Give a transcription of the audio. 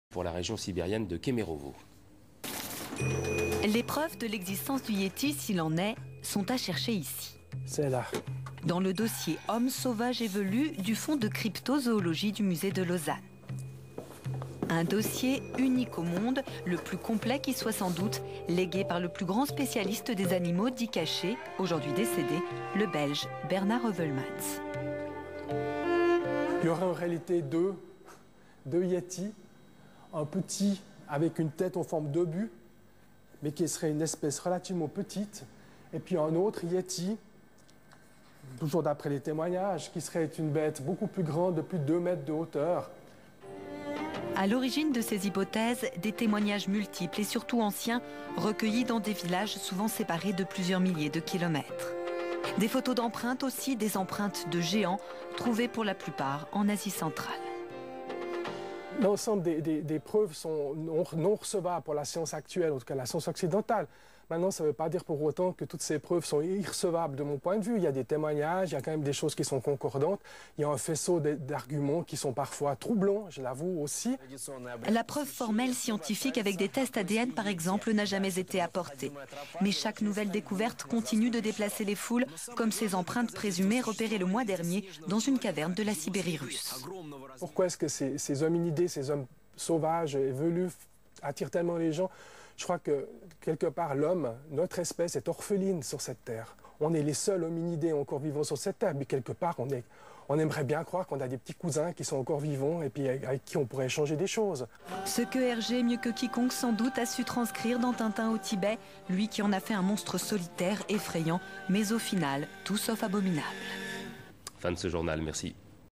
pour la région sibérienne de Kemerovo. Les preuves de l'existence du Yéti, s'il en est, sont à chercher ici. C'est là. Dans le dossier Hommes sauvages et velus du fonds de cryptozoologie du musée de Lausanne. Un dossier unique au monde, le plus complet qui soit sans doute, légué par le plus grand spécialiste des animaux dits cachés, aujourd'hui décédé, le Belge Bernard Heuvelmans. Il y aurait en réalité deux yétis, un petit avec une tête en forme d'obus, mais qui serait une espèce relativement petite, et puis un autre yéti, toujours d'après les témoignages, qui serait une bête beaucoup plus grande, de plus de 2 mètres de hauteur. À l'origine de ces hypothèses, des témoignages multiples et surtout anciens, recueillis dans des villages souvent séparés de plusieurs milliers de kilomètres. Des photos d'empreintes aussi, des empreintes de géants, trouvées pour la plupart en Asie centrale. L'ensemble des preuves sont non recevables pour la science actuelle, en tout cas la science occidentale. Maintenant, ça ne veut pas dire pour autant que toutes ces preuves sont irrecevables de mon point de vue. Il y a des témoignages, il y a quand même des choses qui sont concordantes. Il y a un faisceau d'arguments qui sont parfois troublants, je l'avoue aussi. La preuve formelle scientifique avec des tests ADN, par exemple, n'a jamais été apportée. Mais chaque nouvelle découverte continue de déplacer les foules, comme ces empreintes présumées repérées le mois dernier dans une caverne de la Sibérie russe. Pourquoi est-ce que ces hominidés, ces hommes sauvages et velus attirent tellement les gens? Je crois que, quelque part, l'homme, notre espèce, est orpheline sur cette terre. On est les seuls hominidés encore vivants sur cette terre, mais quelque part, on aimerait bien croire qu'on a des petits cousins qui sont encore vivants et puis avec qui on pourrait échanger des choses. Ce que Hergé, mieux que quiconque sans doute, a su transcrire dans Tintin au Tibet, lui qui en a fait un monstre solitaire, effrayant, mais au final, tout sauf abominable. Fin de ce journal, merci.